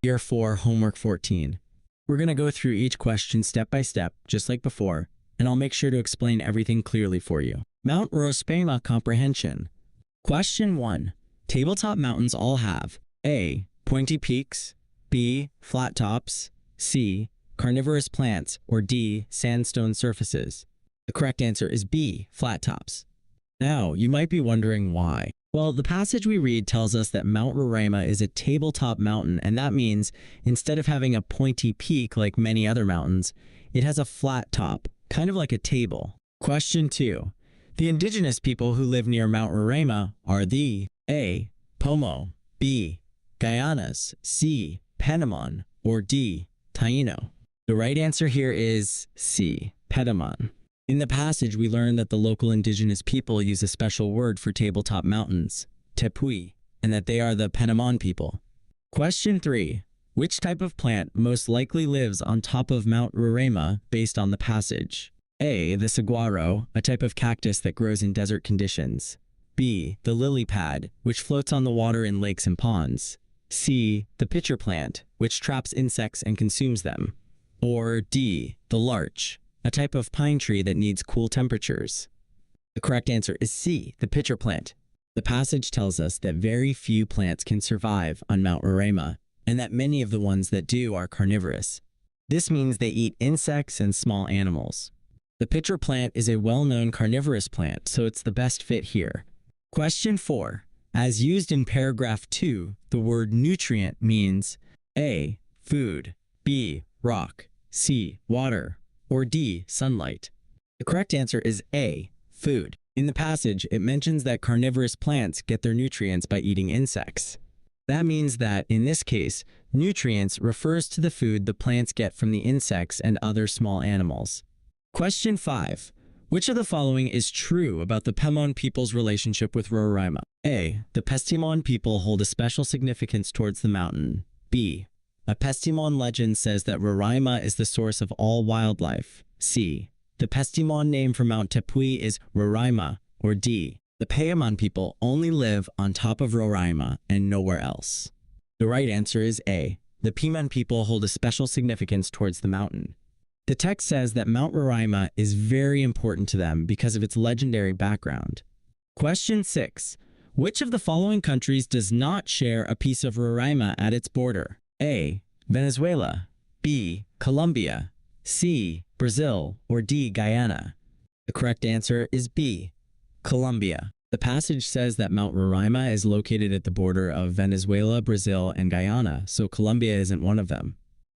Year 4, Homework 14. We're going to go through each question step by step, just like before, and I'll make sure to explain everything clearly for you. Mount Roraima Comprehension. Question 1. Tabletop mountains all have A. Pointy peaks, B. Flat tops, C. Carnivorous plants, or D. Sandstone surfaces. The correct answer is B. Flat tops. Now, you might be wondering why. Well, the passage we read tells us that Mount Roraima is a tabletop mountain, and that means instead of having a pointy peak like many other mountains, it has a flat top, kind of like a table. Question 2. The indigenous people who live near Mount Roraima are the A. Pomo, B. Guyanas, C. Penamon, or D. Taino. The right answer here is C. Penamon. In the passage, we learn that the local indigenous people use a special word for tabletop mountains, tepui, and that they are the Penamon people. Question 3. Which type of plant most likely lives on top of Mount Roraima based on the passage? A. The saguaro, a type of cactus that grows in desert conditions. B. The lily pad, which floats on the water in lakes and ponds. C. The pitcher plant, which traps insects and consumes them. Or D. The larch, a type of pine tree that needs cool temperatures. The correct answer is C. The pitcher plant. The passage tells us that very few plants can survive on Mount Roraima, and that many of the ones that do are carnivorous. This means they eat insects and small animals. The pitcher plant is a well-known carnivorous plant, so it's the best fit here. Question 4. As used in paragraph 2, the word nutrient means A. Food, B. Rock, C. Water, or D. Sunlight. The correct answer is A. Food. In the passage, it mentions that carnivorous plants get their nutrients by eating insects. That means that, in this case, nutrients refers to the food the plants get from the insects and other small animals. Question 5. Which of the following is true about the Pemon people's relationship with Roraima? A. The Pestimon people hold a special significance towards the mountain. B. A Pestimon legend says that Roraima is the source of all wildlife. C. The Pestimon name for Mount Tepui is Roraima. Or D. The Payamon people only live on top of Roraima and nowhere else. The right answer is A. The Pemon people hold a special significance towards the mountain. The text says that Mount Roraima is very important to them because of its legendary background. Question 6. Which of the following countries does not share a piece of Roraima at its border? A. Venezuela, B. Colombia, C. Brazil, or D. Guyana. The correct answer is B. Colombia. The passage says that Mount Roraima is located at the border of Venezuela, Brazil, and Guyana, so Colombia isn't one of them.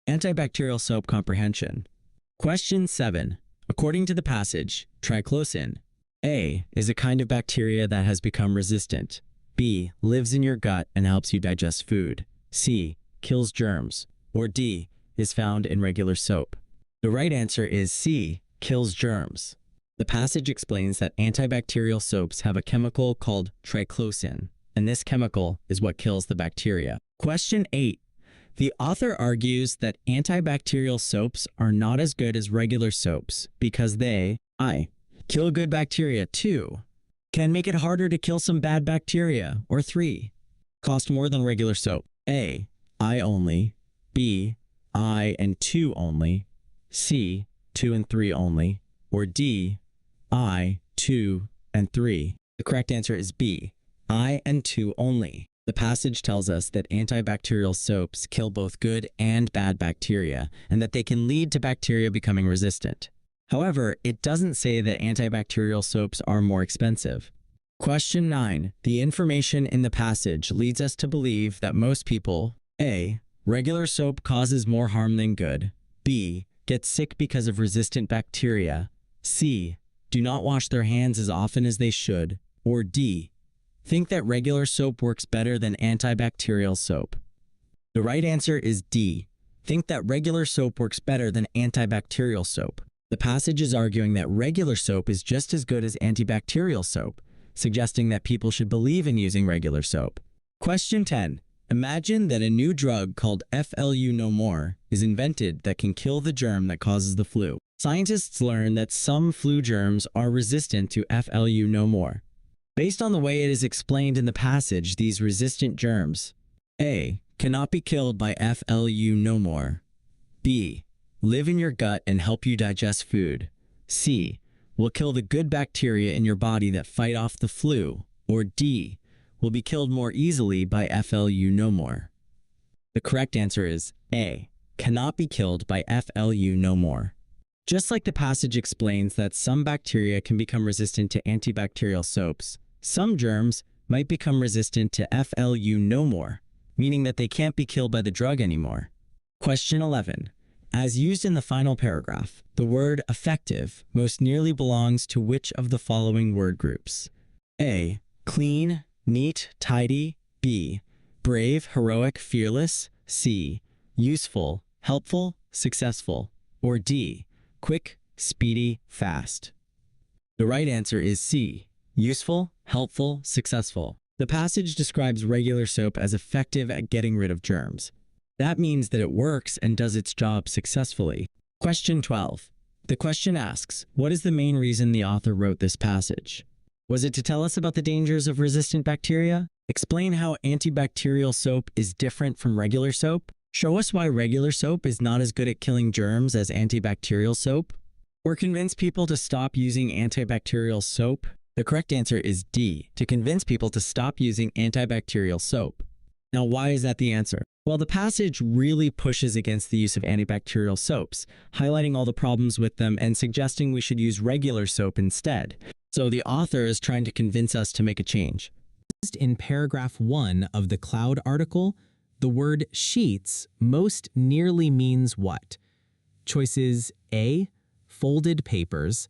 Antibacterial soap comprehension. Question 7. According to the passage, triclosan, A. is a kind of bacteria that has become resistant. B. lives in your gut and helps you digest food. C. kills germs. Or D. is found in regular soap. The right answer is C. kills germs. The passage explains that antibacterial soaps have a chemical called triclosan, and this chemical is what kills the bacteria. Question 8. The author argues that antibacterial soaps are not as good as regular soaps because they I. kill good bacteria, 2. can make it harder to kill some bad bacteria, or 3. cost more than regular soap. A. I only, B. I and 2 only, C. 2 and 3 only, or D. I, 2, and 3. The correct answer is B. I and 2 only. The passage tells us that antibacterial soaps kill both good and bad bacteria, and that they can lead to bacteria becoming resistant. However, it doesn't say that antibacterial soaps are more expensive. Question 9. The information in the passage leads us to believe that most people A. regular soap causes more harm than good. B. get sick because of resistant bacteria. C. do not wash their hands as often as they should. Or D. think that regular soap works better than antibacterial soap. The right answer is D. Think that regular soap works better than antibacterial soap. The passage is arguing that regular soap is just as good as antibacterial soap, suggesting that people should believe in using regular soap. Question 10. Imagine that a new drug called FLU No More is invented that can kill the germ that causes the flu. Scientists learn that some flu germs are resistant to FLU No More. Based on the way it is explained in the passage, these resistant germs A. Cannot be killed by FLU no more. B. Live in your gut and help you digest food. C. Will kill the good bacteria in your body that fight off the flu. Or D. Will be killed more easily by FLU no more. The correct answer is A. Cannot be killed by FLU no more. Just like the passage explains that some bacteria can become resistant to antibacterial soaps, some germs might become resistant to FLU no more, meaning that they can't be killed by the drug anymore. Question 11. As used in the final paragraph, the word effective most nearly belongs to which of the following word groups? A. Clean, neat, tidy. B. Brave, heroic, fearless. C. Useful, helpful, successful. Or D. Quick, speedy, fast. The right answer is C. Useful, helpful, successful. The passage describes regular soap as effective at getting rid of germs. That means that it works and does its job successfully. Question 12. The question asks, what is the main reason the author wrote this passage? Was it to tell us about the dangers of resistant bacteria? Explain how antibacterial soap is different from regular soap? Show us why regular soap is not as good at killing germs as antibacterial soap? Or convince people to stop using antibacterial soap? The correct answer is D, to convince people to stop using antibacterial soap. Now, why is that the answer? Well, the passage really pushes against the use of antibacterial soaps, highlighting all the problems with them and suggesting we should use regular soap instead. So the author is trying to convince us to make a change. In paragraph 1 of the Cloud article, the word sheets most nearly means what? Choices A. Folded papers.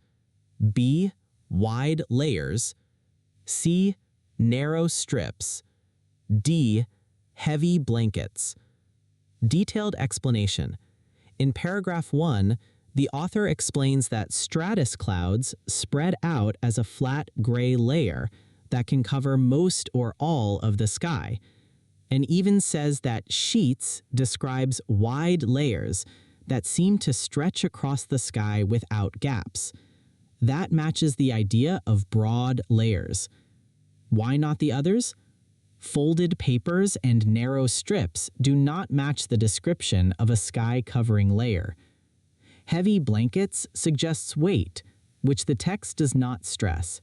B. Wide layers. C. Narrow strips. D. Heavy blankets. Detailed explanation. In paragraph 1, the author explains that stratus clouds spread out as a flat gray layer that can cover most or all of the sky, and even says that sheets describes wide layers that seem to stretch across the sky without gaps. That matches the idea of broad layers. Why not the others? Folded papers and narrow strips do not match the description of a sky-covering layer. Heavy blankets suggests weight, which the text does not stress.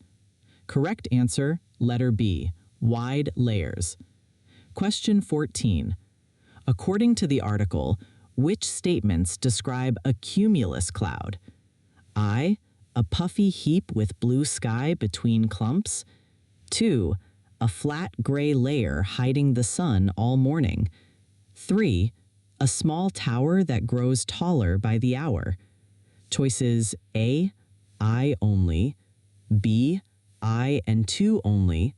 Correct answer, letter B, wide layers. Question 14. According to the article, which statements describe a cumulus cloud? I. A puffy heap with blue sky between clumps. 2. A flat gray layer hiding the sun all morning. 3. A small tower that grows taller by the hour. Choices A. I only. B. I and 2 only.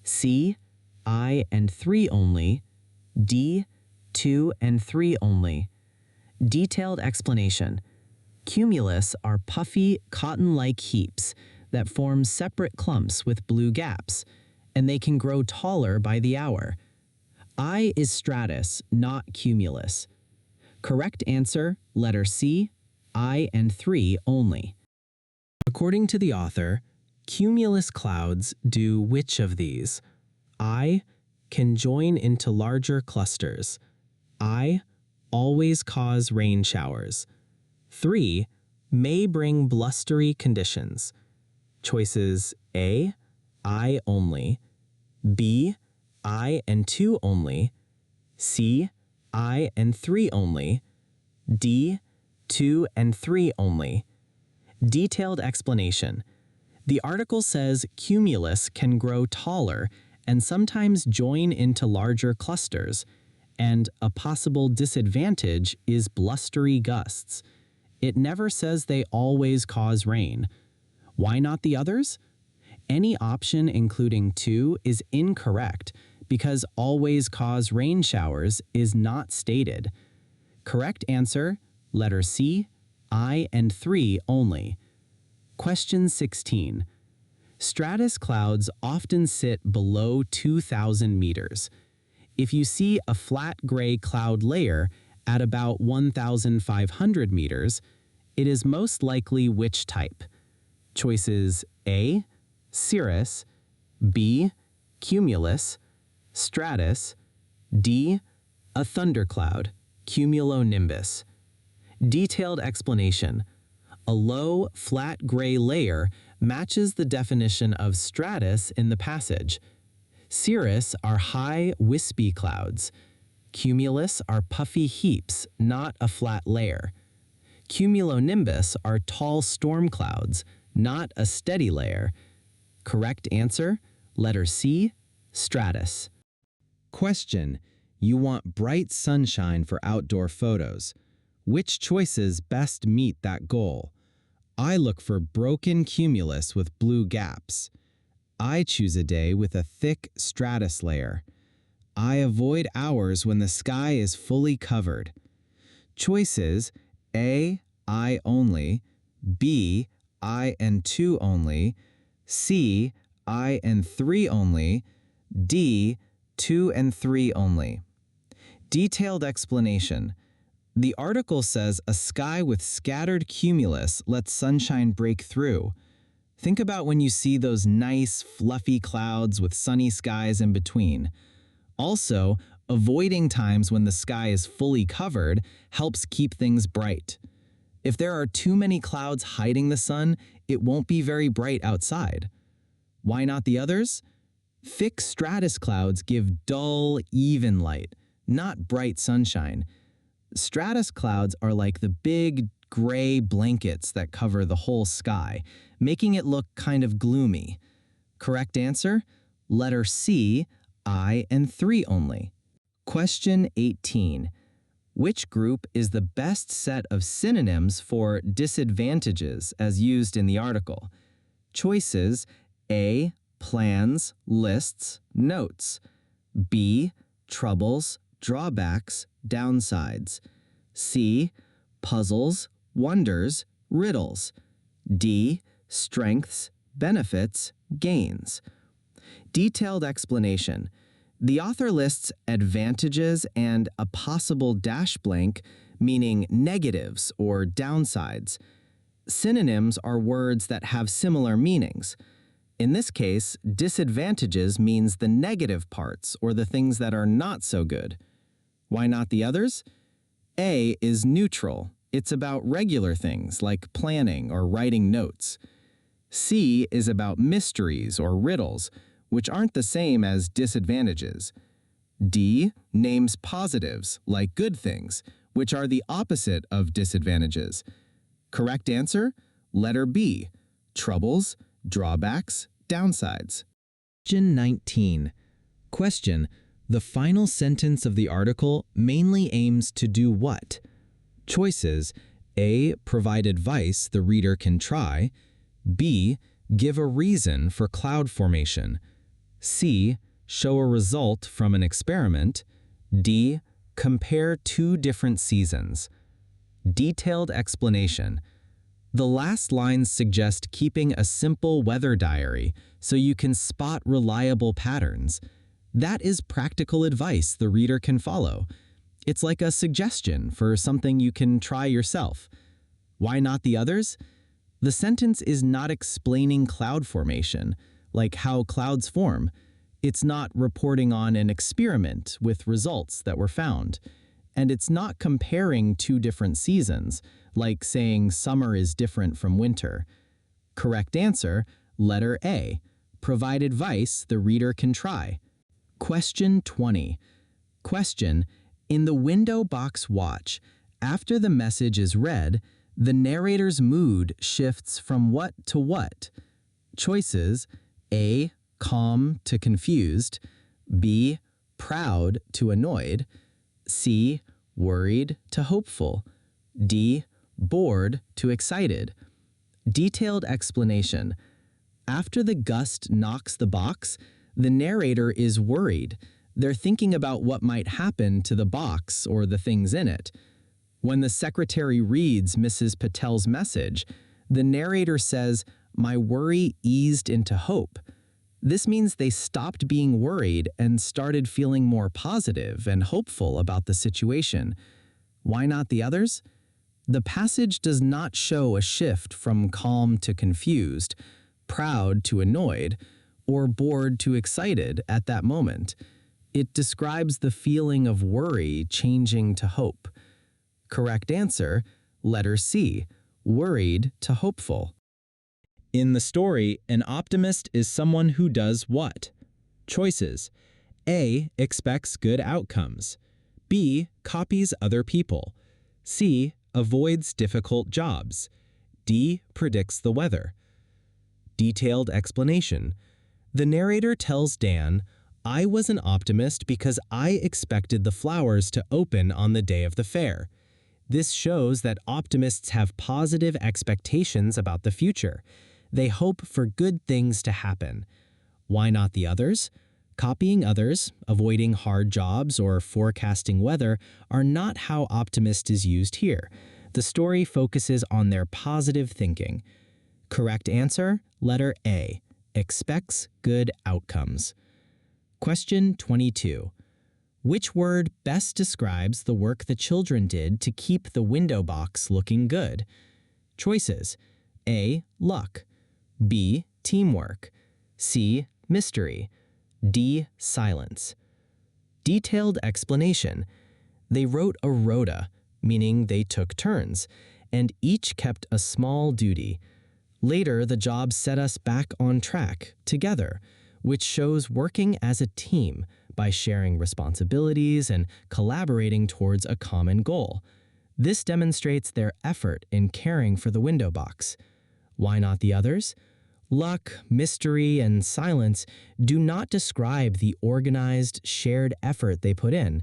C. I and 3 only. D. 2 and 3 only. Detailed explanation. Cumulus are puffy, cotton-like heaps that form separate clumps with blue gaps, and they can grow taller by the hour. I is stratus, not cumulus. Correct answer, letter C, I and 3 only. According to the author, cumulus clouds do which of these? I. Can join into larger clusters. I. Always cause rain showers. 3. May bring blustery conditions. Choices A. I only. B. I and 2 only. C. I and 3 only. D. 2 and 3 only. Detailed explanation. The article says cumulus can grow taller and sometimes join into larger clusters, and a possible disadvantage is blustery gusts. It never says they always cause rain. Why not the others? Any option including 2 is incorrect because always cause rain showers is not stated. Correct answer, letter C, I and 3 only. Question 16. Stratus clouds often sit below 2,000 meters. If you see a flat gray cloud layer at about 1,500 meters, it is most likely which type? Choices A. Cirrus, B. Cumulus, stratus, D. A thundercloud, cumulonimbus. Detailed explanation. A low, flat gray layer matches the definition of stratus in the passage. Cirrus are high, wispy clouds. Cumulus are puffy heaps, not a flat layer. Cumulonimbus are tall storm clouds, not a steady layer. Correct answer, letter C, stratus. Question: you want bright sunshine for outdoor photos. Which choices best meet that goal? I look for broken cumulus with blue gaps. I choose a day with a thick stratus layer. I avoid hours when the sky is fully covered. Choices A, I only, B, I and 2 only, C, I and 3 only, D, 2 and 3 only. Detailed explanation. The article says a sky with scattered cumulus lets sunshine break through. Think about when you see those nice, fluffy clouds with sunny skies in between. Also, avoiding times when the sky is fully covered helps keep things bright. If there are too many clouds hiding the sun, it won't be very bright outside. Why not the others? Thick stratus clouds give dull, even light, not bright sunshine. Stratus clouds are like the big, gray blankets that cover the whole sky, making it look kind of gloomy. Correct answer? Letter C, I and 3 only. Question 18. Which group is the best set of synonyms for disadvantages as used in the article? Choices A, plans, lists, notes. B, troubles, drawbacks, downsides. C, puzzles, wonders, riddles. D, strengths, benefits, gains. Detailed explanation. The author lists advantages and a possible dash blank, meaning negatives or downsides. Synonyms are words that have similar meanings. In this case, disadvantages means the negative parts or the things that are not so good. Why not the others? A is neutral. It's about regular things like planning or writing notes. C is about mysteries or riddles, which aren't the same as disadvantages. D names positives, like good things, which are the opposite of disadvantages. Correct answer? Letter B, troubles, drawbacks, downsides. Question 19. Question: the final sentence of the article mainly aims to do what? Choices: A, provide advice the reader can try. B, give a reason for cloud formation. C, show a result from an experiment. D, compare 2 different seasons. Detailed explanation. The last lines suggest keeping a simple weather diary so you can spot reliable patterns. That is practical advice the reader can follow. It's like a suggestion for something you can try yourself. Why not the others? The sentence is not explaining cloud formation, like how clouds form. It's not reporting on an experiment with results that were found. And it's not comparing 2 different seasons, like saying summer is different from winter. Correct answer, letter A, provide advice the reader can try. Question 20. Question: in the window box watch, after the message is read, the narrator's mood shifts from what to what? Choices: A, calm to confused. B, proud to annoyed. C, worried to hopeful. D, bored to excited. Detailed explanation. After the gust knocks the box, the narrator is worried. They're thinking about what might happen to the box or the things in it. When the secretary reads Mrs. Patel's message, the narrator says, "My worry eased into hope." This means they stopped being worried and started feeling more positive and hopeful about the situation. Why not the others? The passage does not show a shift from calm to confused, proud to annoyed, or bored to excited at that moment. It describes the feeling of worry changing to hope. Correct answer, letter C, worried to hopeful. In the story, an optimist is someone who does what? Choices. A. Expects good outcomes. B. Copies other people. C. Avoids difficult jobs. D. Predicts the weather. Detailed explanation. The narrator tells Dan, "I was an optimist because I expected the flowers to open on the day of the fair." This shows that optimists have positive expectations about the future. They hope for good things to happen. Why not the others? Copying others, avoiding hard jobs, or forecasting weather are not how optimist is used here. The story focuses on their positive thinking. Correct answer, letter A, expects good outcomes. Question 22. Which word best describes the work the children did to keep the window box looking good? Choices. A. Luck. B. Teamwork. C. Mystery. D. Silence. Detailed explanation. They wrote a rota, meaning they took turns, and each kept a small duty. Later, the job set us back on track, together, which shows working as a team by sharing responsibilities and collaborating towards a common goal. This demonstrates their effort in caring for the window box. Why not the others? Luck, mystery, and silence do not describe the organized, shared effort they put in.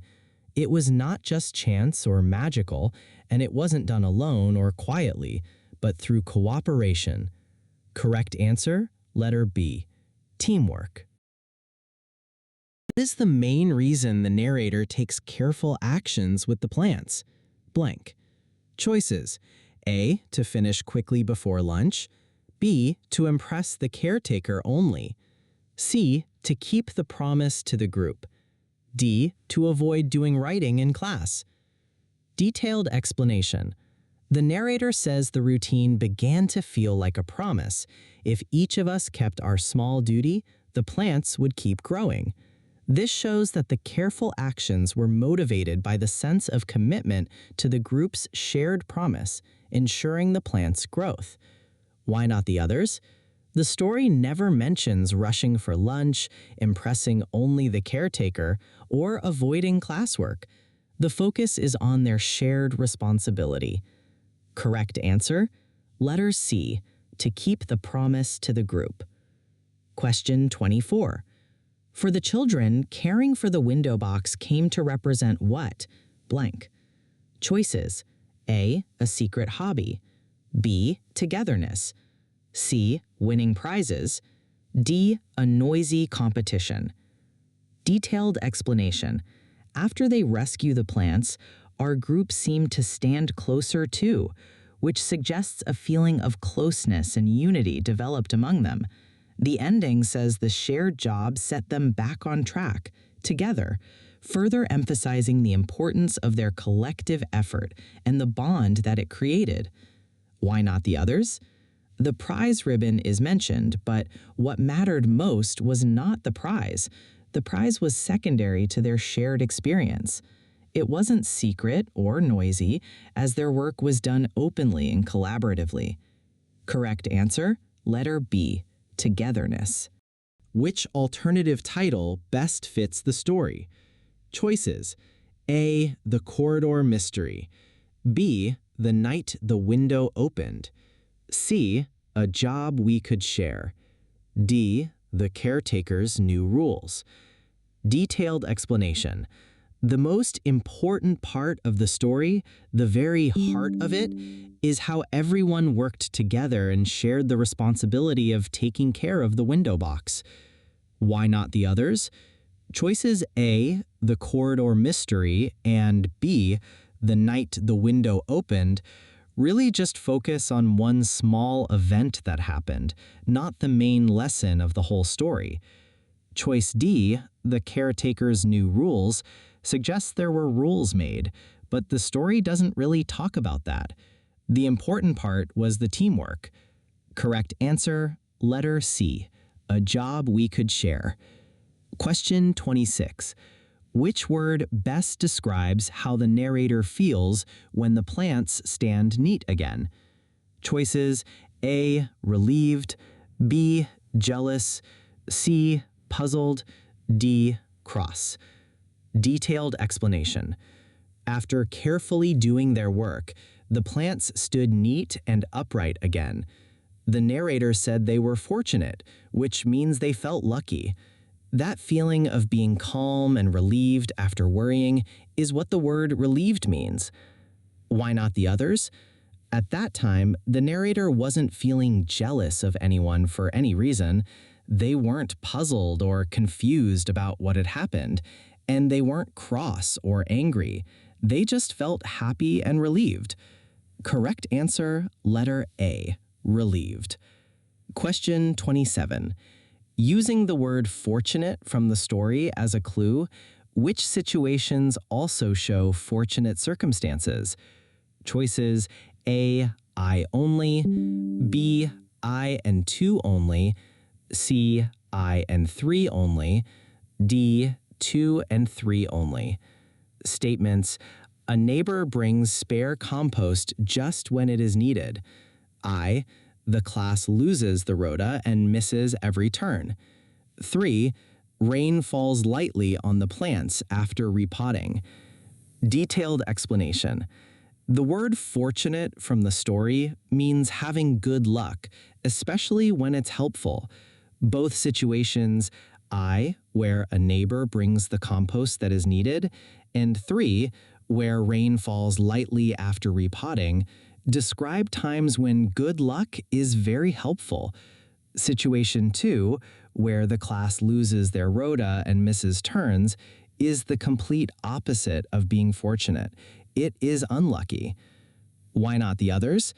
It was not just chance or magical, and it wasn't done alone or quietly, but through cooperation. Correct answer, letter B, teamwork. What is the main reason the narrator takes careful actions with the plants? Blank. Choices. A, to finish quickly before lunch. B, to impress the caretaker only. C, to keep the promise to the group. D, to avoid doing writing in class. Detailed explanation. The narrator says the routine began to feel like a promise. If each of us kept our small duty, the plants would keep growing. This shows that the careful actions were motivated by the sense of commitment to the group's shared promise, ensuring the plant's growth. Why not the others? The story never mentions rushing for lunch, impressing only the caretaker, or avoiding classwork. The focus is on their shared responsibility. Correct answer, letter C, to keep the promise to the group. Question 24. For the children, caring for the window box came to represent what? Blank. Choices. A, a secret hobby. B, togetherness. C, winning prizes. D, a noisy competition. Detailed explanation. After they rescue the plants, our group seemed to stand closer too, which suggests a feeling of closeness and unity developed among them. The ending says the shared job set them back on track, together, further emphasizing the importance of their collective effort and the bond that it created. Why not the others? The prize ribbon is mentioned, but what mattered most was not the prize. The prize was secondary to their shared experience. It wasn't secret or noisy, as their work was done openly and collaboratively. Correct answer, letter B, togetherness. Which alternative title best fits the story? Choices. A, the corridor mystery. B, the night the window opened. C, a job we could share. D, the caretaker's new rules. Detailed explanation. The most important part of the story, the very heart of it, is how everyone worked together and shared the responsibility of taking care of the window box. Why not the others? Choices A, the corridor mystery, and B, the night the window opened, really just focus on one small event that happened, not the main lesson of the whole story. Choice D, the caretaker's new rules, suggests there were rules made, but the story doesn't really talk about that. The important part was the teamwork. Correct answer, letter C, a job we could share. Question 26. Which word best describes how the narrator feels when the plants stand neat again? Choices: A, relieved, B, jealous, C, puzzled, D, cross. Detailed explanation. After carefully doing their work, the plants stood neat and upright again. The narrator said they were fortunate, which means they felt lucky. That feeling of being calm and relieved after worrying is what the word relieved means. Why not the others? At that time, the narrator wasn't feeling jealous of anyone for any reason. They weren't puzzled or confused about what had happened, and they weren't cross or angry. They just felt happy and relieved. Correct answer, letter A, relieved. Question 27. Using the word fortunate from the story as a clue, which situations also show fortunate circumstances? Choices: A, I only, B, I and two only, C, I and three only, D, two and three only. Statements: a neighbor brings spare compost just when it is needed. I, the class loses the rota and misses every turn. 3. Rain falls lightly on the plants after repotting. Detailed explanation. The word fortunate from the story means having good luck, especially when it's helpful. Both situations, I, where a neighbor brings the compost that is needed, and 3, where rain falls lightly after repotting, describe times when good luck is very helpful. Situation 2, where the class loses their rota and misses turns, is the complete opposite of being fortunate. It is unlucky. Why not the others?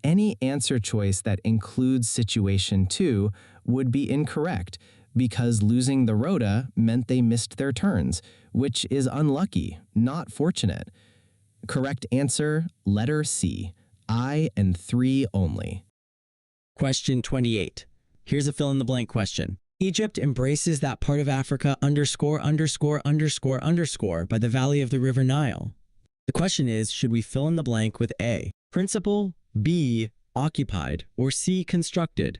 Any answer choice that includes situation 2 would be incorrect because losing the rota meant they missed their turns, which is unlucky, not fortunate. Correct answer, letter C, I and 3 only. Question 28. Here's a fill-in-the-blank question. Egypt embraces that part of Africa ______ by the valley of the River Nile. The question is, should we fill in the blank with A, principal, B, occupied, or C, constructed?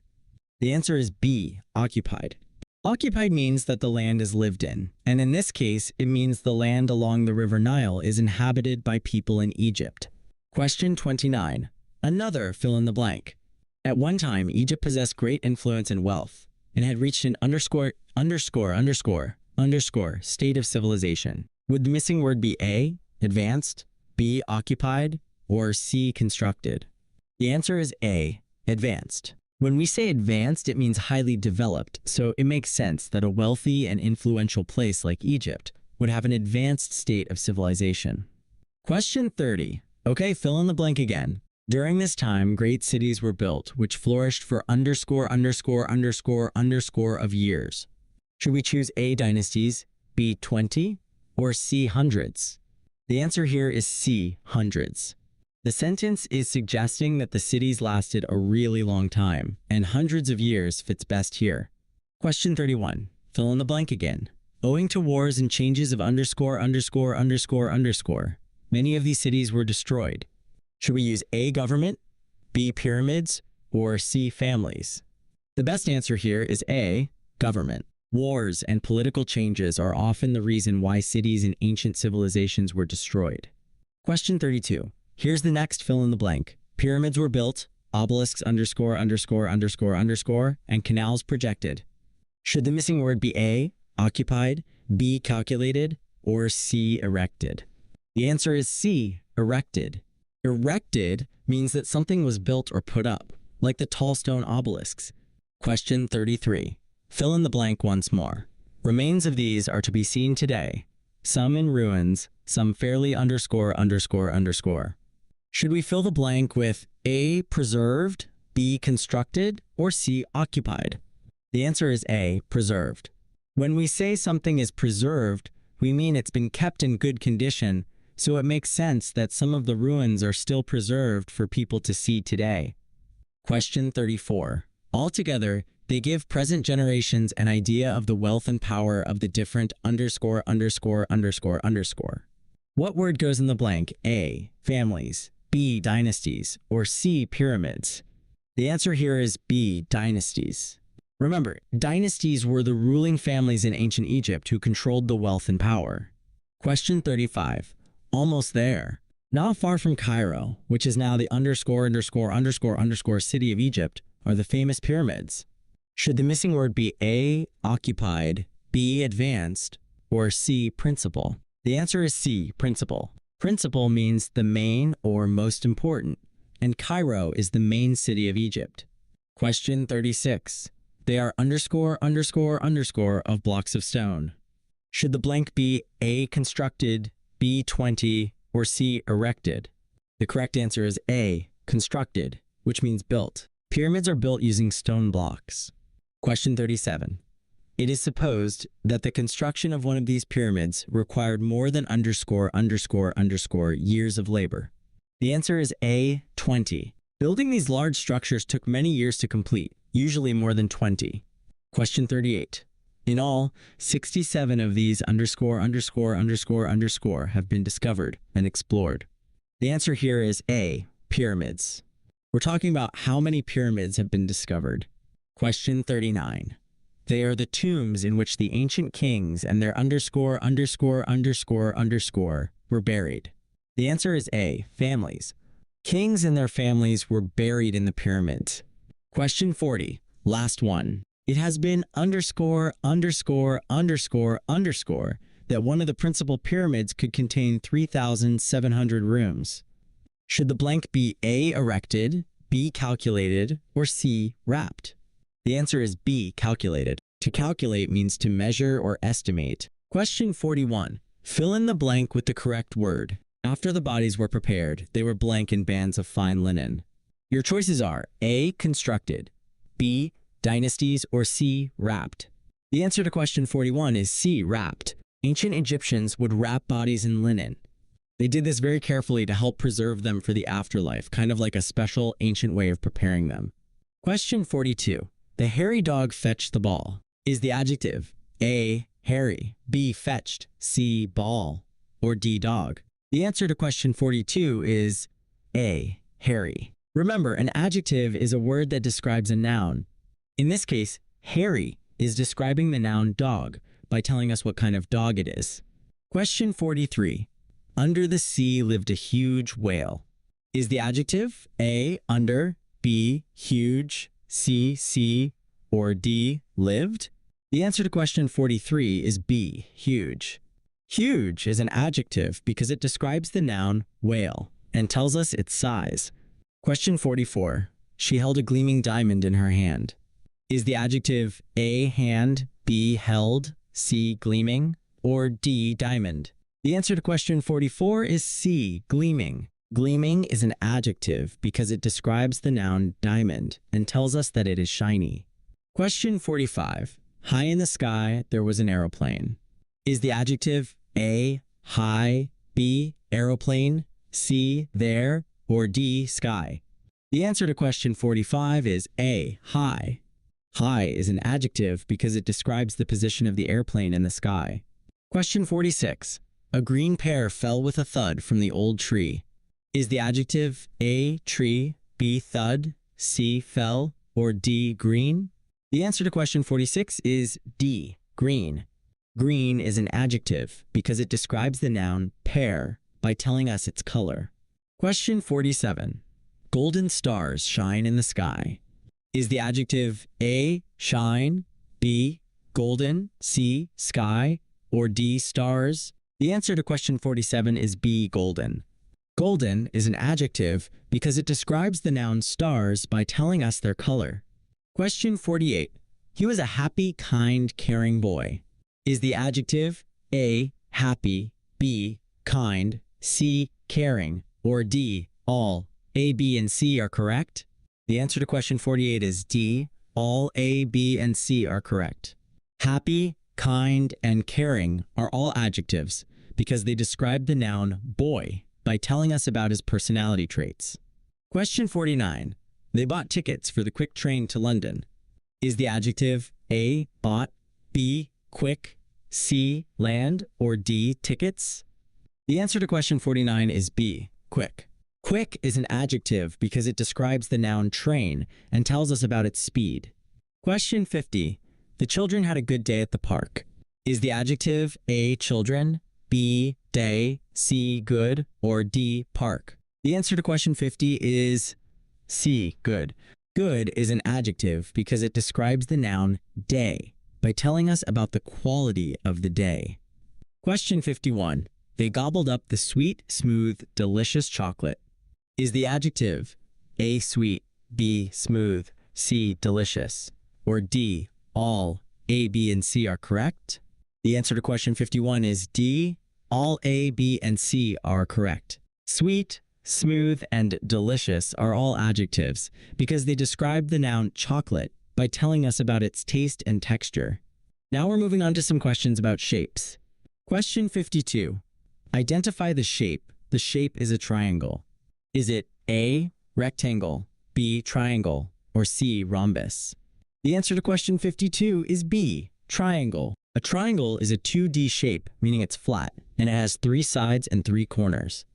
The answer is B, occupied. Occupied means that the land is lived in, and in this case, it means the land along the River Nile is inhabited by people in Egypt. Question 29. Another fill-in-the-blank. At one time, Egypt possessed great influence and wealth, and had reached an ____ state of civilization. Would the missing word be A, advanced, B, occupied, or C, constructed? The answer is A, advanced. When we say advanced, it means highly developed, so it makes sense that a wealthy and influential place like Egypt would have an advanced state of civilization. Question 30. Okay, fill in the blank again. During this time, great cities were built, which flourished for ____ of years. Should we choose A, dynasties, B, 20, or C, hundreds? The answer here is C, hundreds. The sentence is suggesting that the cities lasted a really long time, and hundreds of years fits best here. Question 31. Fill in the blank again. Owing to wars and changes of _____, many of these cities were destroyed. Should we use A, government, B, pyramids, or C, families? The best answer here is A, government. Wars and political changes are often the reason why cities in ancient civilizations were destroyed. Question 32. Here's the next fill in the blank. Pyramids were built, obelisks _____, and canals projected. Should the missing word be A, occupied, B, calculated, or C, erected? The answer is C, erected. Erected means that something was built or put up, like the tall stone obelisks. Question 33. Fill in the blank once more. Remains of these are to be seen today, some in ruins, some fairly ____. Should we fill the blank with A, preserved, B, constructed, or C, occupied? The answer is A, preserved. When we say something is preserved, we mean it's been kept in good condition, so it makes sense that some of the ruins are still preserved for people to see today. Question 34. Altogether, They give present generations an idea of the wealth and power of the different underscore underscore underscore underscore. What word goes in the blank? A. Families, B. Dynasties, or C. Pyramids? The answer here is B. Dynasties. Remember, dynasties were the ruling families in ancient Egypt who controlled the wealth and power. Question 35. Almost there. Not far from Cairo, which is now the underscore underscore underscore underscore city of Egypt, are the famous pyramids. Should the missing word be A. Occupied, B. Advanced, or C. Principal? The answer is C. Principal. Principal means the main or most important, and Cairo is the main city of Egypt. Question 36. They are underscore underscore underscore of blocks of stone. Should the blank be A. Constructed, B. 20, or C. Erected? The correct answer is A. Constructed, which means built. Pyramids are built using stone blocks. Question 37. It is supposed that the construction of one of these pyramids required more than underscore underscore underscore years of labor. The answer is A. 20. Building these large structures took many years to complete, usually more than 20. Question 38. In all, 67 of these underscore underscore underscore underscore have been discovered and explored. The answer here is A. Pyramids. We're talking about how many pyramids have been discovered. Question 39. They are the tombs in which the ancient kings and their underscore underscore underscore underscore were buried. The answer is A. Families. Kings and their families were buried in the pyramids. Question 40. Last one. It has been underscore underscore underscore underscore that one of the principal pyramids could contain 3,700 rooms. Should the blank be A. Erected, B. Calculated, or C. Wrapped? The answer is B. Calculated. To calculate means to measure or estimate. Question 41. Fill in the blank with the correct word. After the bodies were prepared, they were blank in bands of fine linen. Your choices are A. Constructed, B. Dynasties, or C. Wrapped. The answer to question 41 is C. Wrapped. Ancient Egyptians would wrap bodies in linen. They did this very carefully to help preserve them for the afterlife, kind of like a special ancient way of preparing them. Question 42. The hairy dog fetched the ball. Is the adjective A. Hairy, B. Fetched, C. Ball, or D. Dog? The answer to question 42 is A. Hairy. Remember, an adjective is a word that describes a noun. In this case, hairy is describing the noun dog by telling us what kind of dog it is. Question 43. Under the sea lived a huge whale. Is the adjective A. Under, B. Huge, C. Sea, or D. Lived? The answer to question 43 is B. Huge. Huge is an adjective because it describes the noun whale and tells us its size. Question 44. She held a gleaming diamond in her hand. Is the adjective A. Hand, B. Held, C. Gleaming, or D. Diamond? The answer to question 44 is C. Gleaming. Gleaming is an adjective because it describes the noun diamond and tells us that it is shiny. Question 45. High in the sky, there was an aeroplane. Is the adjective A. High, B. Aeroplane, C. There, or D. Sky? The answer to question 45 is A. High. High is an adjective because it describes the position of the airplane in the sky. Question 46. A green pear fell with a thud from the old tree. Is the adjective A. Tree, B. Thud, C. Fell, or D. Green? The answer to question 46 is D. Green. Green is an adjective because it describes the noun pear by telling us its color. Question 47. Golden stars shine in the sky. Is the adjective A. Shine, B. Golden, C. Sky, or D. Stars? The answer to question 47 is B. Golden. Golden is an adjective because it describes the noun stars by telling us their color. Question 48. He was a happy, kind, caring boy. Is the adjective A. Happy, B. Kind, C. Caring, or D. All? A, B, and C are correct? The answer to question 48 is D. All A, B, and C are correct. Happy, kind, and caring are all adjectives because they describe the noun boy by telling us about his personality traits. Question 49. They bought tickets for the quick train to London. Is the adjective A, bought, B, quick, C, land, or D, tickets? The answer to question 49 is B, quick. Quick is an adjective because it describes the noun train and tells us about its speed. Question 50. The children had a good day at the park. Is the adjective A, children, B, day, C, good, or D, park? The answer to question 50 is C, good. Good is an adjective because it describes the noun day by telling us about the quality of the day. Question 51. They gobbled up the sweet, smooth, delicious chocolate. Is the adjective A, sweet, B, smooth, C, delicious, or D, all A, B, and C are correct? The answer to question 51 is D, all A, B, and C are correct. Sweet, smooth, and delicious are all adjectives because they describe the noun chocolate by telling us about its taste and texture. Now we're moving on to some questions about shapes. Question 52. Identify the shape. The shape is a triangle. Is it A, rectangle, B, triangle, or C, rhombus? The answer to question 52 is B, triangle. A triangle is a 2D shape, meaning it's flat, and it has 3 sides and 3 corners.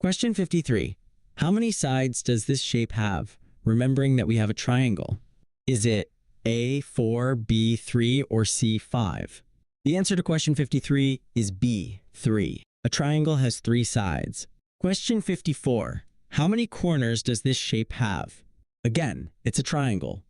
Question 53. How many sides does this shape have, remembering that we have a triangle? Is it A, 4, B, 3, or C, 5? The answer to question 53 is B, 3. A triangle has 3 sides. Question 54. How many corners does this shape have? Again, it's a triangle.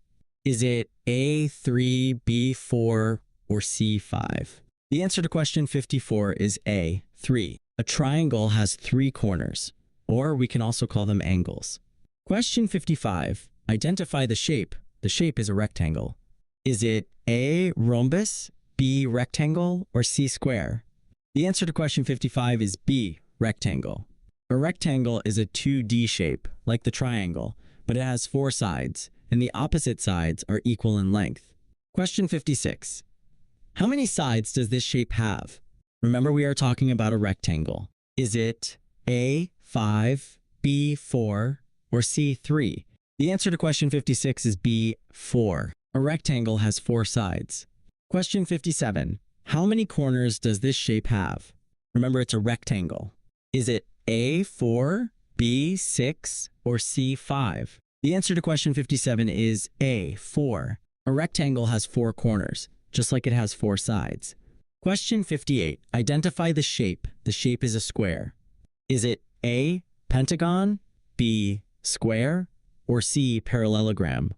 Is it A, 3, B, 4, or C, 5? The answer to question 54 is A, 3. A triangle has 3 corners, or we can also call them angles. Question 55. Identify the shape. The shape is a rectangle. Is it A, rhombus, B, rectangle, or C, square? The answer to question 55 is B, rectangle. A rectangle is a 2D shape, like the triangle, but it has 4 sides, and the opposite sides are equal in length. Question 56. How many sides does this shape have? Remember, we are talking about a rectangle. Is it A, 5, B, 4, or C, 3? The answer to question 56 is B, 4. A rectangle has 4 sides. Question 57. How many corners does this shape have? Remember, it's a rectangle. Is it A, 4, B, 6, or C, 5? The answer to question 57 is A, 4. A rectangle has 4 corners, just like it has 4 sides. Question 58. Identify the shape. The shape is a square. Is it A, pentagon, B, square, or C, parallelogram?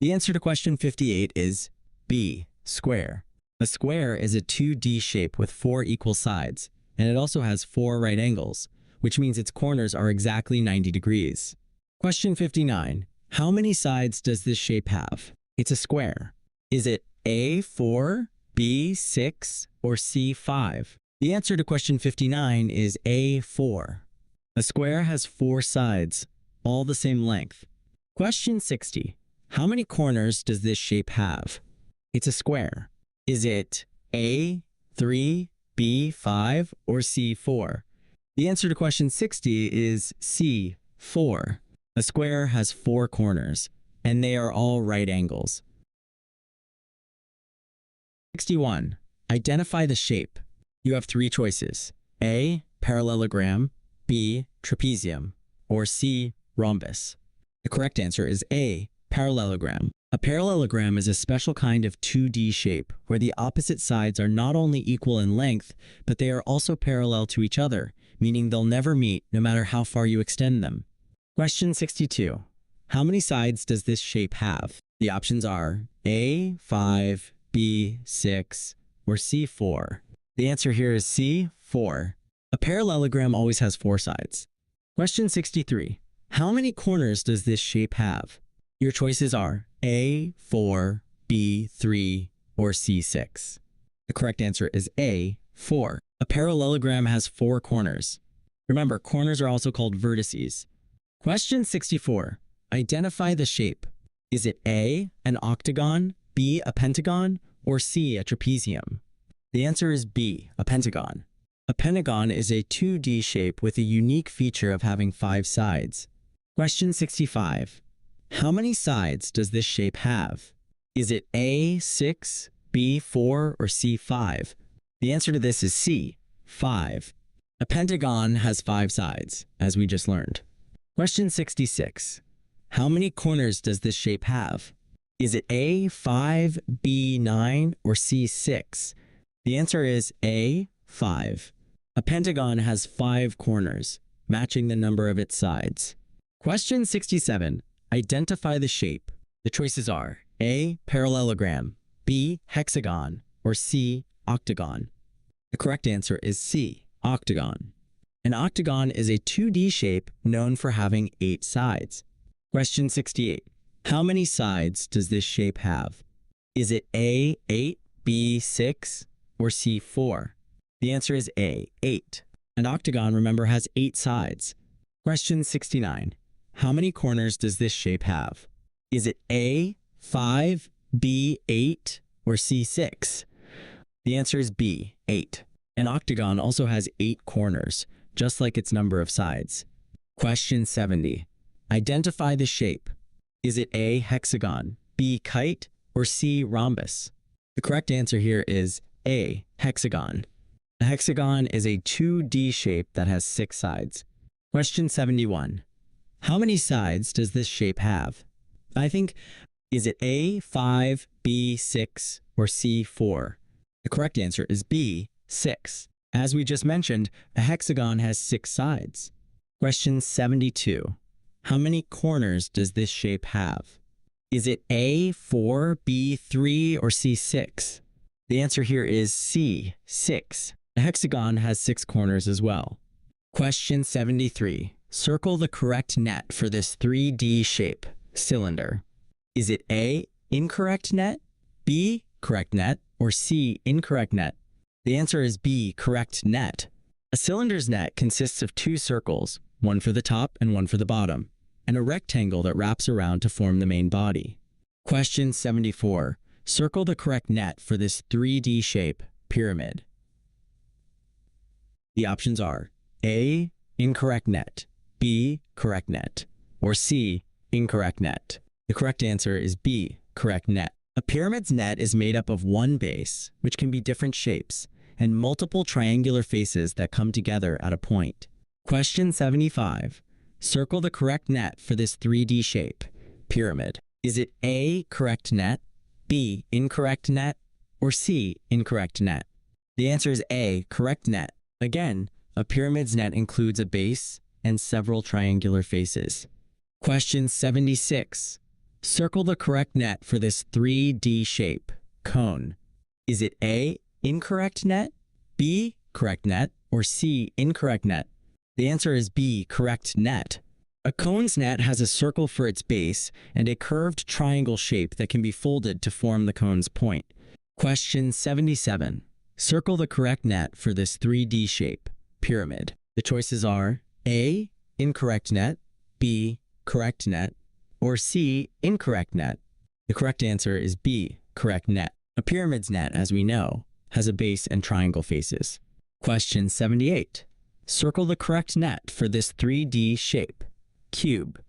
The answer to question 58 is B, square. A square is a 2D shape with 4 equal sides, and it also has 4 right angles, which means its corners are exactly 90 degrees. Question 59. How many sides does this shape have? It's a square. Is it A, 4, B, 6, or C, 5? The answer to question 59 is A, 4. A square has 4 sides, all the same length. Question 60. How many corners does this shape have? It's a square. Is it A, 3, B, 5, or C, 4? The answer to question 60 is C, 4. A square has 4 corners, and they are all right angles. 61. Identify the shape. You have 3 choices. A, parallelogram, B, trapezium, or C, rhombus. The correct answer is A, parallelogram. A parallelogram is a special kind of 2D shape where the opposite sides are not only equal in length, but they are also parallel to each other, meaning they'll never meet no matter how far you extend them. Question 62. How many sides does this shape have? The options are A, 5, B, 6, or C, 4. The answer here is C, 4. A parallelogram always has 4 sides. Question 63. How many corners does this shape have? Your choices are A, 4, B, 3, or C, 6. The correct answer is A, 4. A parallelogram has 4 corners. Remember, corners are also called vertices. Question 64. Identify the shape. Is it A, an octagon, B, a pentagon, or C, a trapezium? The answer is B, a pentagon. A pentagon is a 2D shape with a unique feature of having 5 sides. Question 65. How many sides does this shape have? Is it A, 6, B, 4, or C, 5? The answer to this is C, 5. A pentagon has 5 sides, as we just learned. Question 66. How many corners does this shape have? Is it A, 5, B, 9, or C, 6? The answer is A, 5. A pentagon has 5 corners, matching the number of its sides. Question 67. Identify the shape. The choices are A, parallelogram, B, hexagon, or C, octagon. The correct answer is C, octagon. An octagon is a 2D shape known for having 8 sides. Question 68. How many sides does this shape have? Is it A, 8, B, 6, or C, 4? The answer is A, 8. An octagon, remember, has 8 sides. Question 69. How many corners does this shape have? Is it A, 5, B, 8, or C, 6? The answer is B, 8. An octagon also has 8 corners, just like its number of sides. Question 70. Identify the shape. Is it A, hexagon, B, kite, or C, rhombus? The correct answer here is A, hexagon. A hexagon is a 2D shape that has 6 sides. Question 71. How many sides does this shape have? Is it A, 5, B, 6, or C, 4? The correct answer is B, 6. As we just mentioned, a hexagon has 6 sides. Question 72. How many corners does this shape have? Is it A, 4, B, 3, or C, 6? The answer here is C, 6. A hexagon has 6 corners as well. Question 73. Circle the correct net for this 3D shape, cylinder. Is it A, incorrect net, B, correct net, or C, incorrect net? The answer is B, correct net. A cylinder's net consists of 2 circles, one for the top and one for the bottom, and a rectangle that wraps around to form the main body. Question 74. Circle the correct net for this 3D shape, pyramid. The options are A, incorrect net, B, correct net, or C, incorrect net. The correct answer is B, correct net. A pyramid's net is made up of one base, which can be different shapes, and multiple triangular faces that come together at a point. Question 75. Circle the correct net for this 3D shape, pyramid. Is it A, correct net, B, incorrect net, or C, incorrect net? The answer is A, correct net. Again, a pyramid's net includes a base and several triangular faces. Question 76. Circle the correct net for this 3D shape, cone. Is it A, incorrect net, B, correct net, or C, incorrect net? The answer is B, correct net. A cone's net has a circle for its base and a curved triangle shape that can be folded to form the cone's point. Question 77. Circle the correct net for this 3D shape, pyramid. The choices are A, incorrect net, B, correct net, or C, incorrect net. The correct answer is B, correct net. A pyramid's net, as we know, has a base and triangle faces. Question 78. Circle the correct net for this 3D shape, cube.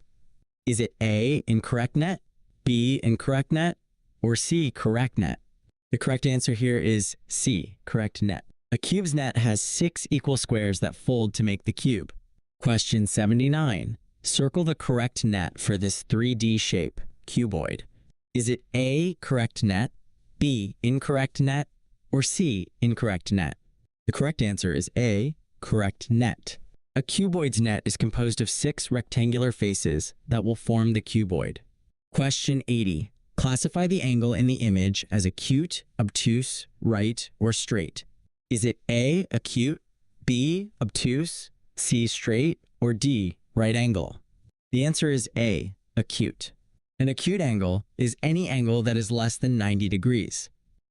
Is it A, incorrect net, B, incorrect net, or C, correct net? The correct answer here is C, correct net. A cube's net has 6 equal squares that fold to make the cube. Question 79. Circle the correct net for this 3D shape, cuboid. Is it A, correct net, B, incorrect net, or C, incorrect net? The correct answer is A, correct net. A cuboid's net is composed of 6 rectangular faces that will form the cuboid. Question 80. Classify the angle in the image as acute, obtuse, right, or straight. Is it A, acute, B, obtuse, C, straight, or D, right angle? The answer is A, acute. An acute angle is any angle that is less than 90 degrees.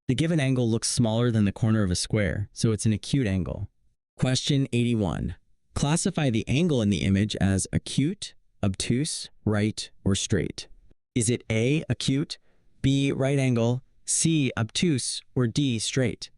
The given angle looks smaller than the corner of a square, so it's an acute angle. Question 81. Classify the angle in the image as acute, obtuse, right, or straight. Is it A, acute, B, right angle, C, obtuse, or D, straight?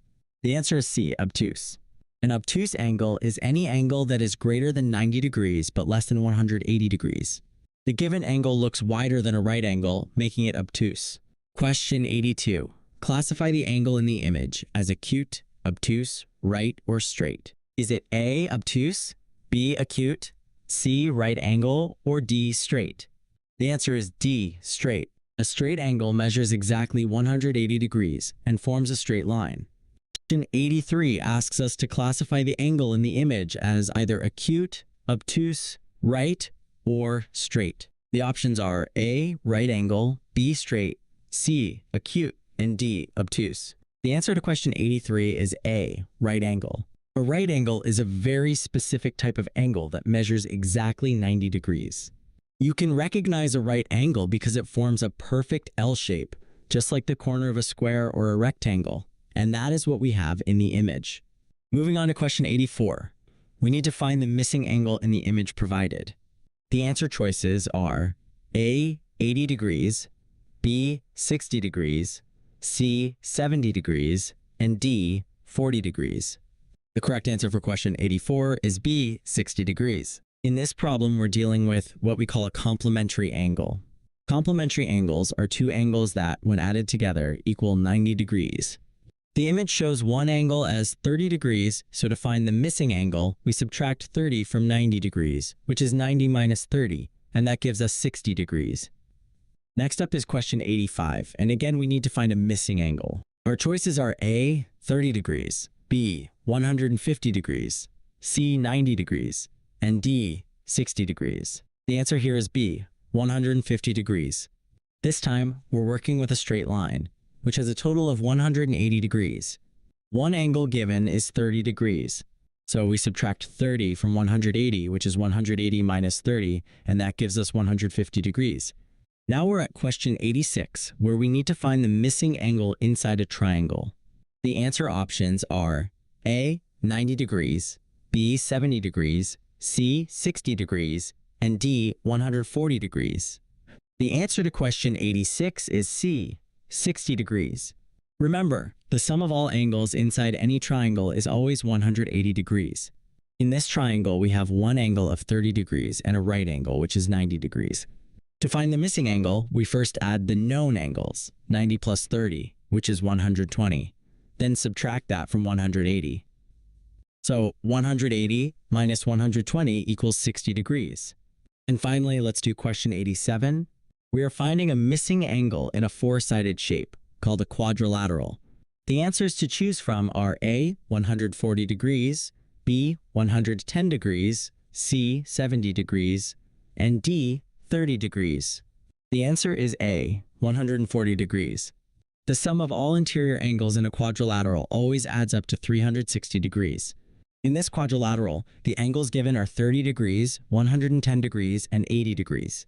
The answer is C, obtuse. An obtuse angle is any angle that is greater than 90 degrees but less than 180 degrees. The given angle looks wider than a right angle, making it obtuse. Question 82. Classify the angle in the image as acute, obtuse, right, or straight. Is it A, obtuse, B, acute, C, right angle, or D, straight? The answer is D, straight. A straight angle measures exactly 180 degrees and forms a straight line. Question 83 asks us to classify the angle in the image as either acute, obtuse, right, or straight. The options are A, right angle, B, straight, C, acute, and D, obtuse. The answer to question 83 is A, right angle. A right angle is a very specific type of angle that measures exactly 90 degrees. You can recognize a right angle because it forms a perfect L shape, just like the corner of a square or a rectangle, and that is what we have in the image. Moving on to question 84. We need to find the missing angle in the image provided. The answer choices are A, 80 degrees, B, 60 degrees, C, 70 degrees, and D, 40 degrees. The correct answer for question 84 is B, 60 degrees. In this problem, we're dealing with what we call a complementary angle. Complementary angles are two angles that, when added together, equal 90 degrees. The image shows one angle as 30 degrees, so to find the missing angle, we subtract 30 from 90 degrees, which is 90 minus 30, and that gives us 60 degrees. Next up is question 85, and again we need to find a missing angle. Our choices are A, 30 degrees, B, 150 degrees, C, 90 degrees, and D, 60 degrees. The answer here is B, 150 degrees. This time, we're working with a straight line, which has a total of 180 degrees. One angle given is 30 degrees. So we subtract 30 from 180, which is 180 minus 30, and that gives us 150 degrees. Now we're at question 86, where we need to find the missing angle inside a triangle. The answer options are A, 90 degrees, B, 70 degrees, C, 60 degrees, and D, 140 degrees. The answer to question 86 is C, 60 degrees. Remember, the sum of all angles inside any triangle is always 180 degrees. In this triangle, we have one angle of 30 degrees and a right angle, which is 90 degrees. To find the missing angle, we first add the known angles, 90 plus 30, which is 120. Then subtract that from 180. So 180 minus 120 equals 60 degrees. And finally, let's do question 87. We are finding a missing angle in a four-sided shape, called a quadrilateral. The answers to choose from are A, 140 degrees, B, 110 degrees, C, 70 degrees, and D, 30 degrees. The answer is A, 140 degrees. The sum of all interior angles in a quadrilateral always adds up to 360 degrees. In this quadrilateral, the angles given are 30 degrees, 110 degrees, and 80 degrees.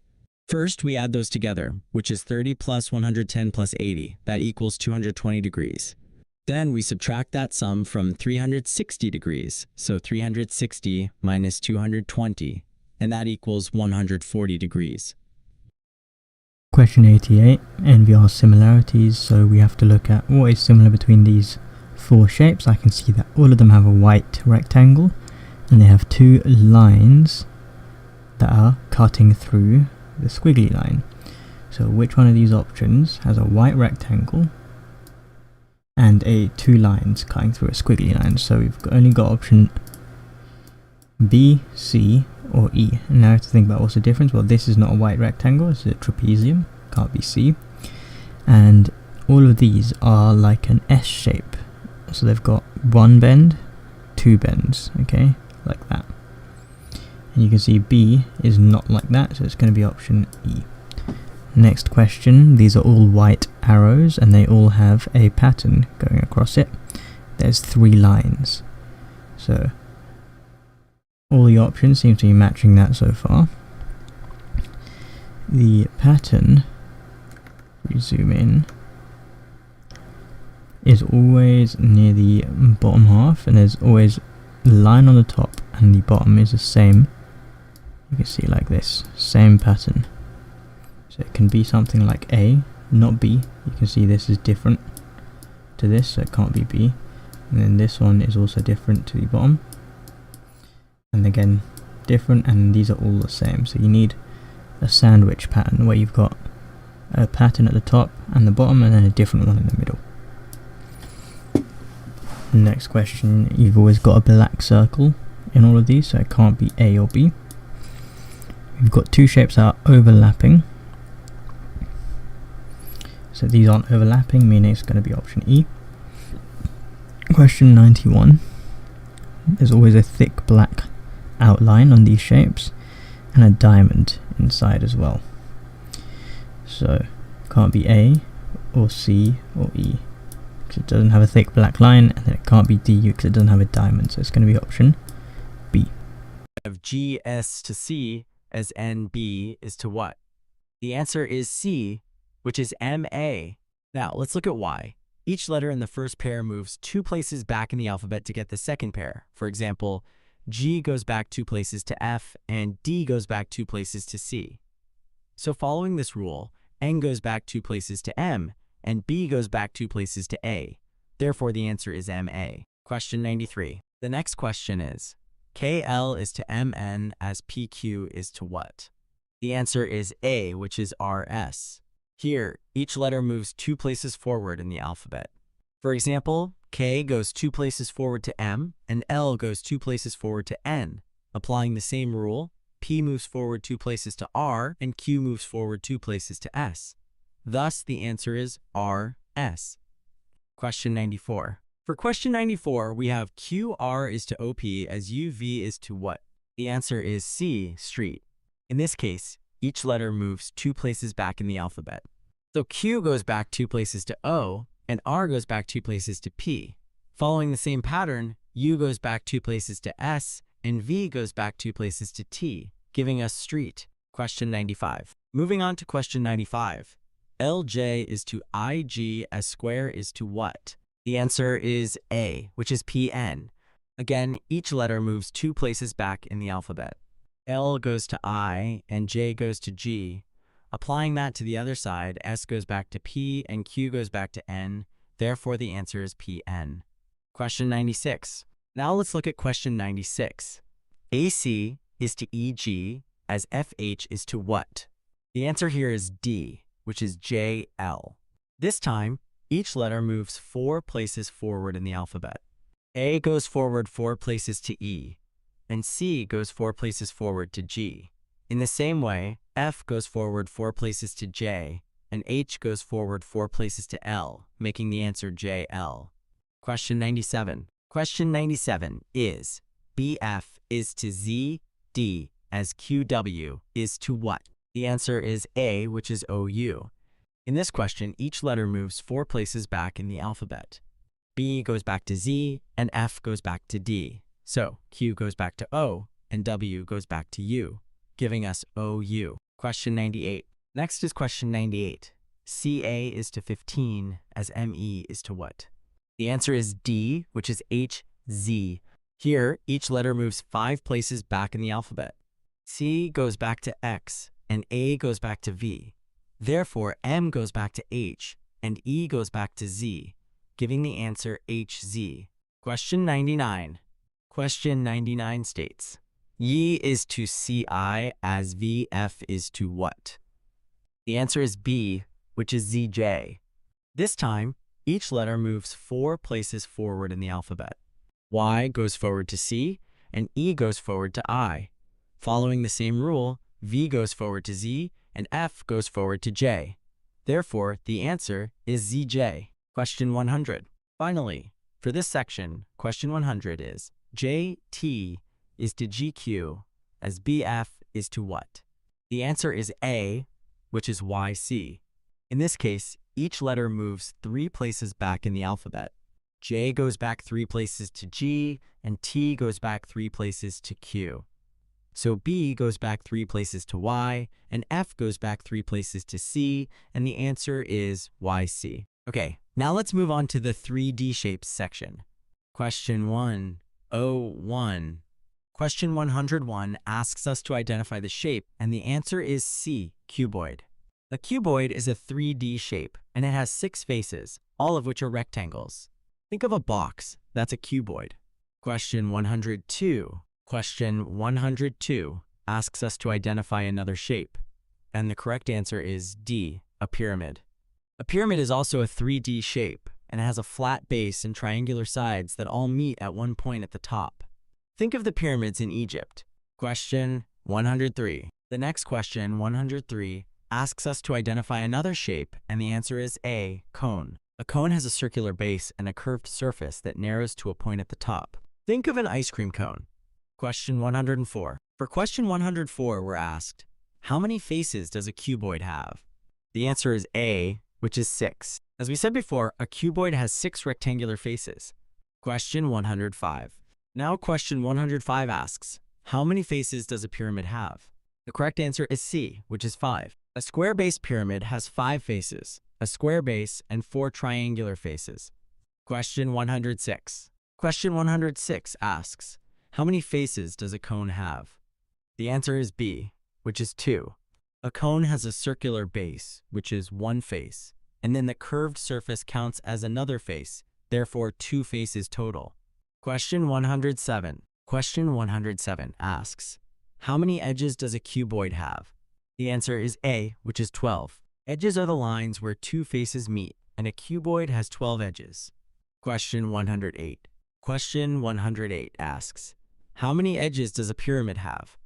First, we add those together, which is 30 plus 110 plus 80. That equals 220 degrees. Then we subtract that sum from 360 degrees, so 360 minus 220, and that equals 140 degrees. Question 88, NVR similarities, so we have to look at what is similar between these four shapes. I can see that all of them have a white rectangle, and they have two lines that are cutting through the squiggly line. So which one of these options has a white rectangle and two lines cutting through a squiggly line? So we've only got option B, C, or E. And now to think about what's the difference. Well, this is not a white rectangle, it's a trapezium, can't be C. And all of these are like an S shape. So they've got one bend, two bends, okay, like that. And you can see B is not like that, so it's going to be option E. Next question, these are all white arrows and they all have a pattern going across it. There's three lines. So all the options seem to be matching that so far. The pattern, we zoom in, is always near the bottom half, and there's always a line on the top and the bottom is the same. You can see like this, same pattern. So it can be something like A, not B. You can see this is different to this, so it can't be B. And then this one is also different to the bottom. And again, different, and these are all the same. So you need a sandwich pattern where you've got a pattern at the top and the bottom, and then a different one in the middle. Next question, you've always got a black circle in all of these, so it can't be A or B. We've got two shapes that are overlapping, so these aren't overlapping, meaning it's going to be option E. Question 91, there's always a thick black outline on these shapes and a diamond inside as well, so can't be A or C or E because it doesn't have a thick black line, and then it can't be D because it doesn't have a diamond, so it's going to be option B. Of GS to C as NB is to what? The answer is C, which is MA. Now let's look at why. Each letter in the first pair moves 2 places back in the alphabet to get the second pair. For example, G goes back 2 places to F and D goes back 2 places to C. So following this rule, N goes back 2 places to M and B goes back 2 places to A. Therefore, the answer is MA. Question 93. The next question is, KL is to MN as PQ is to what? The answer is A, which is RS. Here, each letter moves 2 places forward in the alphabet. For example, K goes 2 places forward to M, and L goes 2 places forward to N. Applying the same rule, P moves forward 2 places to R, and Q moves forward 2 places to S. Thus, the answer is RS. Question 94. For question 94, we have QR is to OP as UV is to what? The answer is C, street. In this case, each letter moves 2 places back in the alphabet. So Q goes back 2 places to O, and R goes back 2 places to P. Following the same pattern, U goes back 2 places to S, and V goes back 2 places to T, giving us street. Question 95. Moving on to question 95. LJ is to IG as square is to what? The answer is A, which is PN. Again, each letter moves 2 places back in the alphabet. L goes to I and J goes to G. Applying that to the other side, S goes back to P and Q goes back to N. Therefore, the answer is PN. Question 96. Now let's look at question 96. AC is to EG as FH is to what? The answer here is D, which is JL. This time, each letter moves 4 places forward in the alphabet. A goes forward 4 places to E, and C goes 4 places forward to G. In the same way, F goes forward 4 places to J, and H goes forward 4 places to L, making the answer JL. Question 97. Question 97 is, BF is to ZD as QW is to what? The answer is A, which is OU. In this question, each letter moves 4 places back in the alphabet. B goes back to Z, and F goes back to D. So Q goes back to O, and W goes back to U, giving us OU. Question 98. Next is question 98. CA is to 15 as ME is to what? The answer is D, which is HZ. Here, each letter moves 5 places back in the alphabet. C goes back to X, and A goes back to V. Therefore, M goes back to H, and E goes back to Z, giving the answer HZ. Question 99. Question 99 states, Y is to CI as VF is to what? The answer is B, which is ZJ. This time, each letter moves 4 places forward in the alphabet. Y goes forward to C, and E goes forward to I. Following the same rule, V goes forward to Z, and F goes forward to J. Therefore, the answer is ZJ. Question 100. Finally, for this section, question 100 is, JT is to GQ as BF is to what? The answer is A, which is YC. In this case, each letter moves 3 places back in the alphabet. J goes back 3 places to G, and T goes back 3 places to Q. So B goes back 3 places to Y, and F goes back 3 places to C, and the answer is YC. Okay, now let's move on to the 3D shapes section. Question 101. Question 101 asks us to identify the shape, and the answer is C, cuboid. The cuboid is a 3D shape, and it has 6 faces, all of which are rectangles. Think of a box. That's a cuboid. Question 102. Question 102 asks us to identify another shape, and the correct answer is D, A pyramid. A pyramid is also a 3D shape and has a flat base and triangular sides that all meet at one point at the top. Think of the pyramids in Egypt. Question 103. The next question, 103, asks us to identify another shape, and the answer is A, cone. A cone has a circular base and a curved surface that narrows to a point at the top. Think of an ice cream cone. Question 104. For question 104, we're asked, how many faces does a cuboid have? The answer is A, which is 6. As we said before, a cuboid has 6 rectangular faces. Question 105. Now question 105 asks, how many faces does a pyramid have? The correct answer is C, which is 5. A square-based pyramid has 5 faces, a square base, and 4 triangular faces. Question 106. Question 106 asks, how many faces does a cone have? The answer is B, which is 2. A cone has a circular base, which is 1 face, and then the curved surface counts as another face, therefore 2 faces total. Question 107. Question 107 asks, how many edges does a cuboid have? The answer is A, which is 12. Edges are the lines where 2 faces meet, and a cuboid has 12 edges. Question 108. Question 108 asks, how many edges does a pyramid have?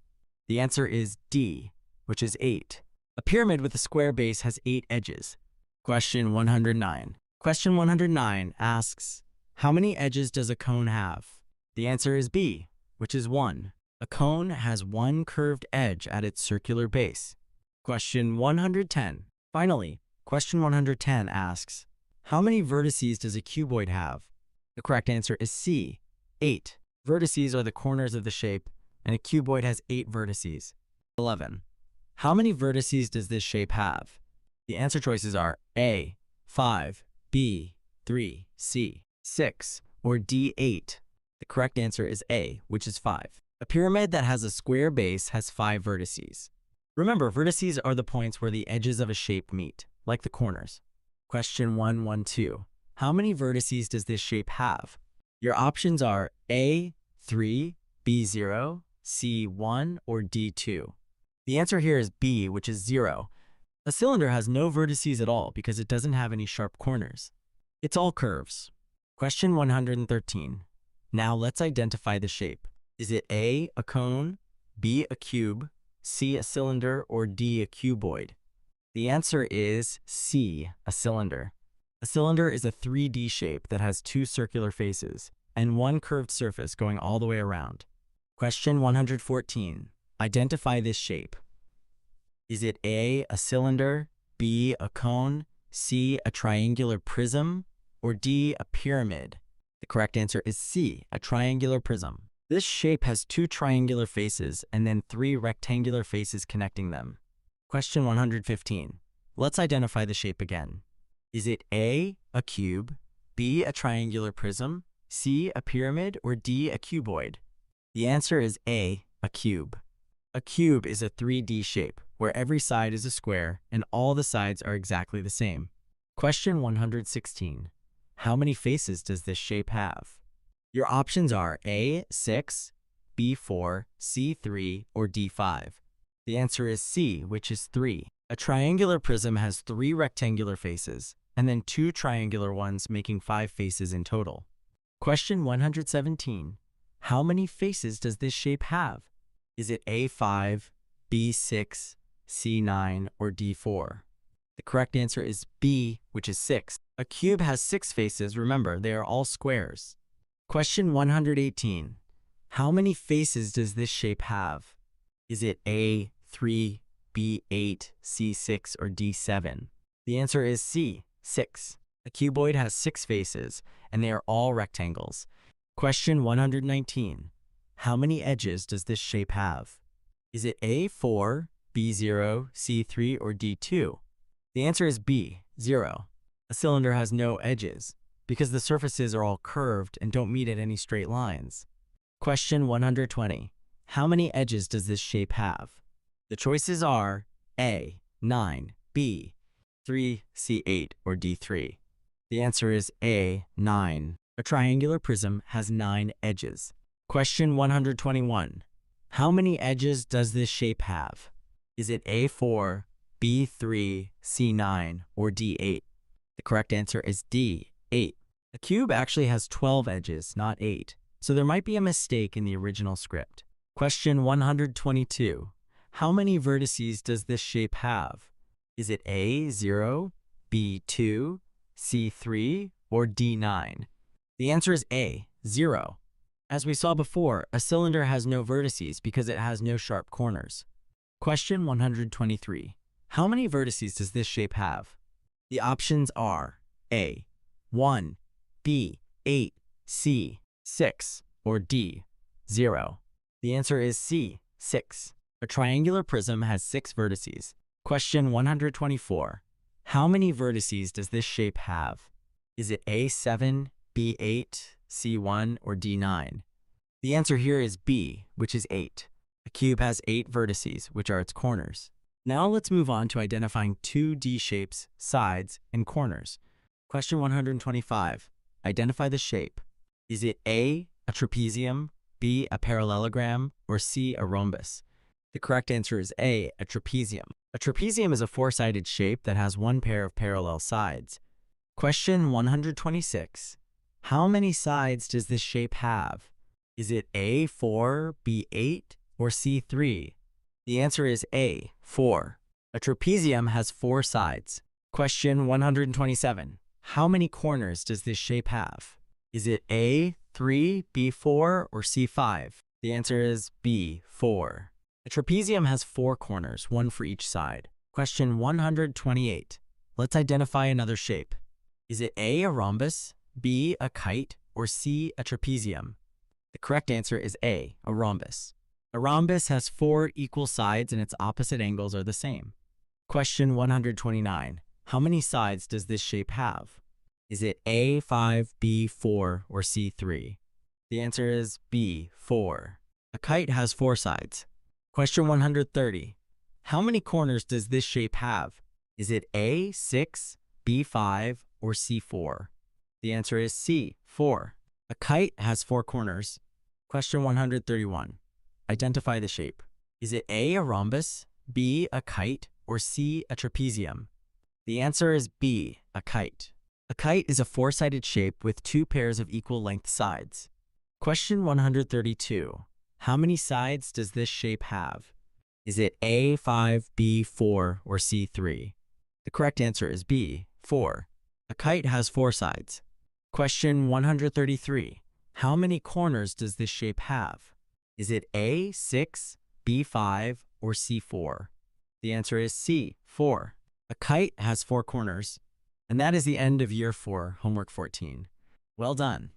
The answer is D, which is 8. A pyramid with a square base has 8 edges. Question 109. Question 109 asks, how many edges does a cone have? The answer is B, which is 1. A cone has 1 curved edge at its circular base. Question 110. Finally, question 110 asks, how many vertices does a cuboid have? The correct answer is C, 8. Vertices are the corners of the shape, and a cuboid has 8 vertices. 11. How many vertices does this shape have? The answer choices are A, 5, B, 3, C, 6, or D, 8. The correct answer is A, which is 5. A pyramid that has a square base has 5 vertices. Remember, vertices are the points where the edges of a shape meet, like the corners. Question 112. How many vertices does this shape have? Your options are A, 3, B, 0, C, 1, or D, 2. The answer here is B, which is 0. A cylinder has no vertices at all because it doesn't have any sharp corners. It's all curves. Question 113. Now let's identify the shape. Is it A, a cone, B, a cube, C, a cylinder, or D, a cuboid? The answer is C, a cylinder. A cylinder is a 3D shape that has 2 circular faces and 1 curved surface going all the way around. Question 114. Identify this shape. Is it A, a cylinder, B, a cone, C, a triangular prism, or D, a pyramid? The correct answer is C, a triangular prism. This shape has 2 triangular faces and then 3 rectangular faces connecting them. Question 115. Let's identify the shape again. Is it A, a cube, B, a triangular prism, C, a pyramid, or D, a cuboid? The answer is A, a cube. A cube is a 3D shape where every side is a square and all the sides are exactly the same. Question 116. How many faces does this shape have? Your options are A, 6, B, 4, C, 3, or D, 5. The answer is C, which is 3. A triangular prism has 3 rectangular faces, and then 2 triangular ones, making 5 faces in total. Question 117. How many faces does this shape have? Is it A5, B6, C9, or D4? The correct answer is B, which is 6. A cube has 6 faces. Remember, they are all squares. Question 118. How many faces does this shape have? Is it A3, B8, C6, or D7? The answer is C, 6. A cuboid has 6 faces, and they are all rectangles. Question 119. How many edges does this shape have? Is it A4, B0, C3, or D2? The answer is B, 0. A cylinder has no edges, because the surfaces are all curved and don't meet at any straight lines. Question 120. How many edges does this shape have? The choices are A, 9, B, 3, C8, or D3. The answer is A, 9. A triangular prism has 9 edges. Question 121. How many edges does this shape have? Is it A4, B3, C9, or D8? The correct answer is D, 8. A cube actually has 12 edges, not 8, so there might be a mistake in the original script. Question 122. How many vertices does this shape have? Is it A, 0, B, 2, C, 3, or D, 9? The answer is A, 0. As we saw before, a cylinder has no vertices because it has no sharp corners. Question 123. How many vertices does this shape have? The options are A, 1, B, 8, C, 6, or D, 0. The answer is C, 6. A triangular prism has 6 vertices. Question 124. How many vertices does this shape have? Is it A7, B8, C1, or D9? The answer here is B, which is 8. A cube has 8 vertices, which are its corners. Now let's move on to identifying 2D shapes, sides, and corners. Question 125. Identify the shape. Is it A, a trapezium, B, a parallelogram, or C, a rhombus? The correct answer is A, a trapezium. A trapezium is a four-sided shape that has one pair of parallel sides. Question 126. How many sides does this shape have? Is it A, 4, B, 8, or C, 3? The answer is A, 4. A trapezium has 4 sides. Question 127. How many corners does this shape have? Is it A, 3, B, 4, or C, 5? The answer is B, 4. A trapezium has 4 corners, one for each side. Question 128. Let's identify another shape. Is it A, a rhombus, B, a kite, or C, a trapezium? The correct answer is A, a rhombus. A rhombus has 4 equal sides and its opposite angles are the same. Question 129. How many sides does this shape have? Is it A, 5, B, 4, or C, 3? The answer is B, 4. A kite has 4 sides. Question 130. How many corners does this shape have? Is it A, 6, B, 5, or C, 4? The answer is C, 4. A kite has 4 corners. Question 131. Identify the shape. Is it A, a rhombus, B, a kite, or C, a trapezium? The answer is B, a kite. A kite is a 4-sided shape with 2 pairs of equal length sides. Question 132. How many sides does this shape have? Is it A, 5, B, 4, or C, 3? The correct answer is B, 4. A kite has 4 sides. Question 133. How many corners does this shape have? Is it A, 6, B, 5, or C, 4? The answer is C, 4. A kite has 4 corners. And that is the end of Year 4, Homework 14. Well done.